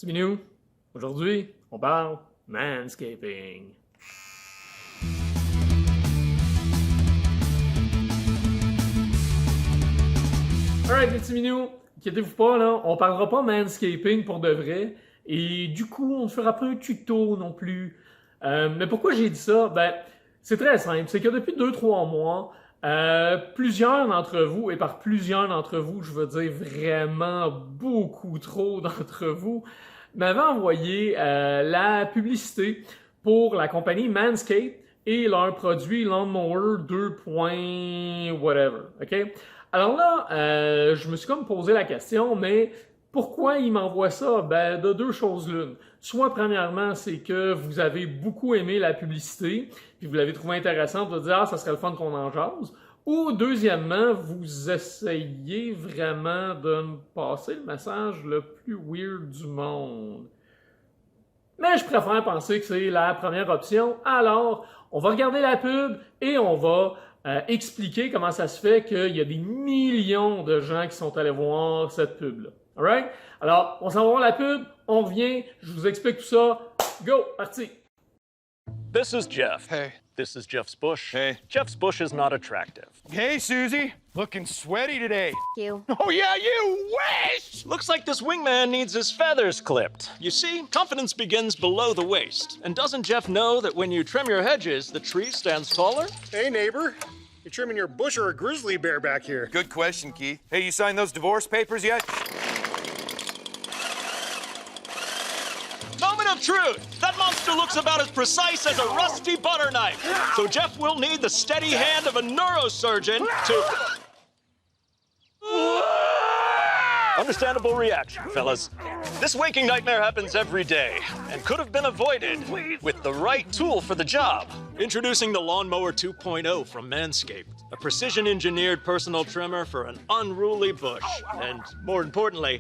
Petit minou, aujourd'hui, on parle manscaping. Alright les petits minous, inquiétez-vous pas, là, on parlera pas manscaping pour de vrai, et du coup, on ne fera pas un tuto non plus. Mais pourquoi j'ai dit ça? Ben, c'est très simple, c'est que depuis 2-3 mois, plusieurs d'entre vous, et par plusieurs d'entre vous, je veux dire vraiment beaucoup trop d'entre vous, m'avaient envoyé la publicité pour la compagnie Manscaped et leur produit Lawnmower 2. Whatever, ok? Alors là, je me suis comme posé la question, mais pourquoi ils m'envoient ça? Ben, de deux choses l'une. Soit, premièrement, c'est que vous avez beaucoup aimé la publicité, puis vous l'avez trouvé intéressante, vous dire, ah, ça serait le fun qu'on en jase. Ou, deuxièmement, vous essayez vraiment de me passer le message le plus weird du monde. Mais je préfère penser que c'est la première option. Alors, on va regarder la pub et on va expliquer comment ça se fait qu'il y a des millions de gens qui sont allés voir cette pub-là. Alright? Alors, on s'en va voir la pub, on revient, je vous explique tout ça. Go, parti! This is Jeff. Hey. This is Jeff's bush. Hey. Jeff's bush is not attractive. Hey, Susie. Looking sweaty today. You. Oh, yeah, you wish! Looks like this wingman needs his feathers clipped. You see, confidence begins below the waist. And doesn't Jeff know that when you trim your hedges, the tree stands taller? Hey, neighbor. You trimming your bush or a grizzly bear back here? Good question, Keith. Hey, you signed those divorce papers yet? Moment of truth! That monster looks about as precise as a rusty butter knife. So Jeff will need the steady hand of a neurosurgeon to... Understandable reaction, fellas. This waking nightmare happens every day and could have been avoided with the right tool for the job. Introducing the Lawnmower 2.0 from Manscaped, a precision-engineered personal trimmer for an unruly bush. And more importantly,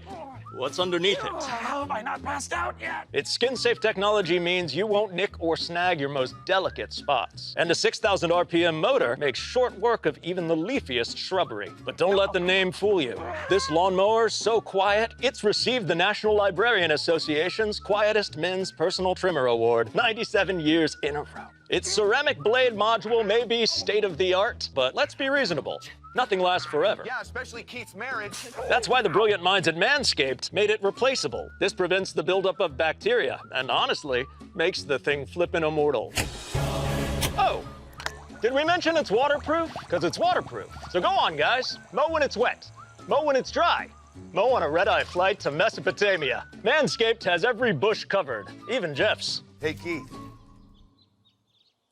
what's underneath it? How have I not passed out yet? Its skin-safe technology means you won't nick or snag your most delicate spots. And the 6,000 RPM motor makes short work of even the leafiest shrubbery. But don't let the name fool you. This lawnmower's so quiet, it's received the National Librarian Association's Quietest Men's Personal Trimmer Award 97 years in a row. Its ceramic blade module may be state-of-the-art, but let's be reasonable. Nothing lasts forever. Yeah, especially Keith's marriage. That's why the brilliant minds at Manscaped made it replaceable. This prevents the buildup of bacteria and honestly makes the thing flippin' immortal. Oh, did we mention it's waterproof? Because it's waterproof. So go on, guys. Mow when it's wet. Mow when it's dry. Mow on a red-eye flight to Mesopotamia. Manscaped has every bush covered, even Jeff's. Hey, Keith.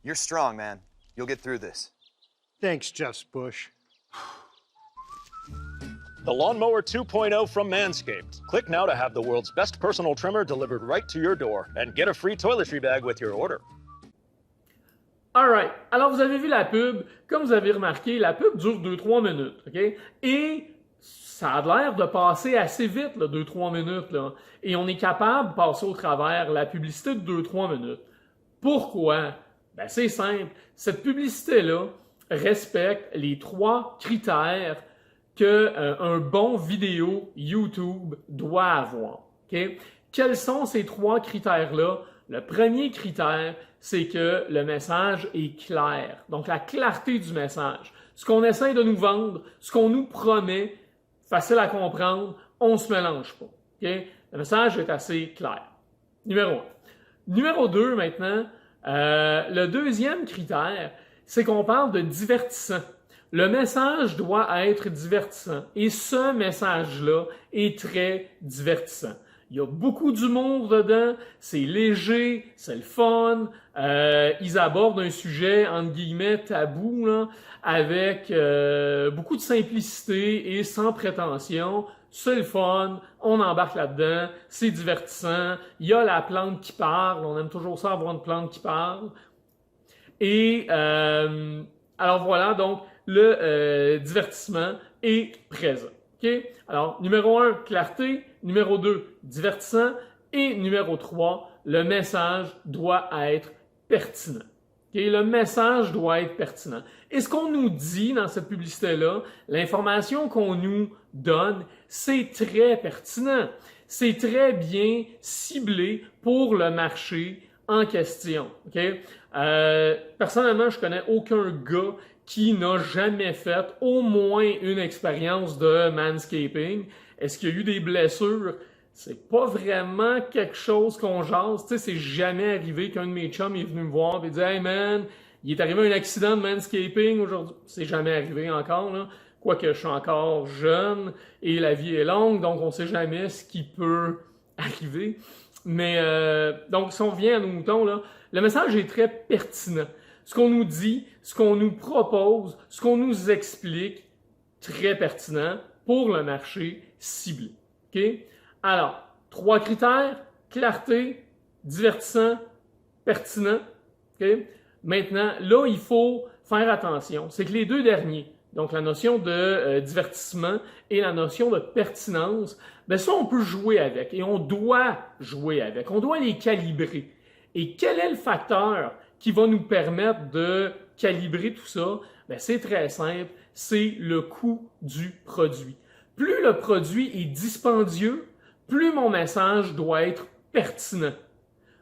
You're strong, man. You'll get through this. Thanks, Jeff's bush. The Lawnmower 2.0 from Manscaped. Click now to have the world's best personal trimmer delivered right to your door and get a free toiletry bag with your order. Alright, alors vous avez vu la pub, comme vous avez remarqué, la pub dure 2-3 minutes, ok? Et ça a l'air de passer assez vite, 2-3 minutes, là. Et on est capable de passer au travers la publicité de 2-3 minutes. Pourquoi? Ben c'est simple, cette publicité-là respecte les 3 critères qu'un bon vidéo YouTube doit avoir. Okay? Quels sont ces 3 critères-là? Le premier critère, c'est que le message est clair. Donc, la clarté du message. Ce qu'on essaie de nous vendre, ce qu'on nous promet, facile à comprendre, on ne se mélange pas. Okay? Le message est assez clair. Numéro 1. Numéro 2, maintenant, le deuxième critère, c'est qu'on parle de divertissant. Le message doit être divertissant. Et ce message-là est très divertissant. Il y a beaucoup d'humour dedans, c'est léger, c'est le fun. Ils abordent un sujet, entre guillemets, tabou, là, avec beaucoup de simplicité et sans prétention. C'est le fun, on embarque là-dedans, c'est divertissant. Il y a la plante qui parle, on aime toujours ça avoir une plante qui parle. Et alors voilà, donc le divertissement est présent. Okay? Alors, numéro 1, clarté. Numéro 2, divertissant. Et numéro 3, le message doit être pertinent. Okay? Le message doit être pertinent. Et ce qu'on nous dit dans cette publicité-là, l'information qu'on nous donne, c'est très pertinent. c'est très bien ciblé pour le marché en question. Okay? Personnellement, je connais aucun gars qui n'a jamais fait au moins une expérience de manscaping. Est-ce qu'il y a eu des blessures? C'est pas vraiment quelque chose qu'on jase. Tu sais, c'est jamais arrivé qu'un de mes chums est venu me voir et dit « Hey man, il est arrivé un accident de manscaping aujourd'hui. » C'est jamais arrivé encore, là. Quoique je suis encore jeune et la vie est longue, donc on sait jamais ce qui peut arriver. Mais donc, si on revient à nos moutons, là, le message est très pertinent. Ce qu'on nous dit, ce qu'on nous propose, ce qu'on nous explique, très pertinent pour le marché ciblé. Okay? Alors, 3 critères, clarté, divertissant, pertinent. Okay? Maintenant, là, il faut faire attention. C'est que les 2 derniers, donc la notion de divertissement et la notion de pertinence, ben ça, on peut jouer avec et on doit jouer avec. On doit les calibrer. Et quel est le facteur qui va nous permettre de calibrer tout ça? Ben, c'est très simple, c'est le coût du produit. Plus le produit est dispendieux, plus mon message doit être pertinent.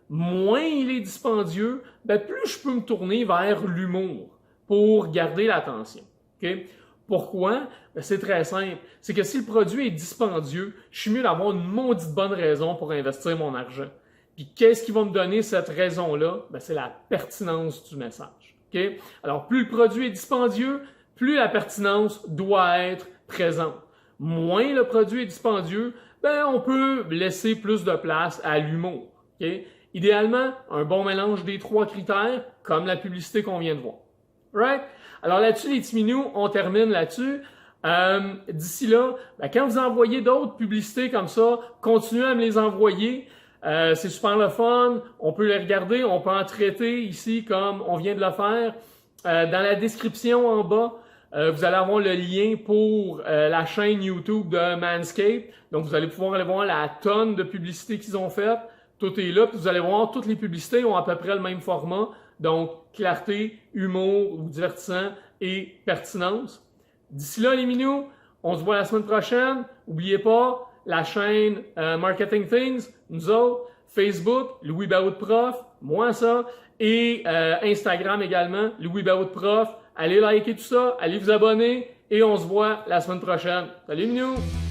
Moins il est dispendieux, ben, plus je peux me tourner vers l'humour pour garder l'attention. Okay? Pourquoi? Ben, c'est très simple. C'est que si le produit est dispendieux, je suis mieux d'avoir une maudite bonne raison pour investir mon argent. Puis qu'est-ce qui va me donner cette raison-là? Ben, c'est la pertinence du message. Okay? Alors, plus le produit est dispendieux, plus la pertinence doit être présente. Moins le produit est dispendieux, ben, on peut laisser plus de place à l'humour. Okay? Idéalement, un bon mélange des 3 critères, comme la publicité qu'on vient de voir. Right? Alors là-dessus, les petits minous, on termine là-dessus. D'ici là, ben, quand vous envoyez d'autres publicités comme ça, continuez à me les envoyer. C'est super le fun, on peut les regarder, on peut en traiter ici comme on vient de le faire. Dans la description en bas, vous allez avoir le lien pour la chaîne YouTube de Manscaped. Donc vous allez pouvoir aller voir la tonne de publicités qu'ils ont faites. Tout est là, puis vous allez voir, toutes les publicités ont à peu près le même format. Donc clarté, humour ou divertissant et pertinence. D'ici là les minous, on se voit la semaine prochaine. N'oubliez pas, la chaîne Marketing Things, nous autres, Facebook, Louis Baoud Prof, moi ça, et Instagram également, Louis Baoud Prof. Allez liker tout ça, allez vous abonner, et on se voit la semaine prochaine. Salut minous!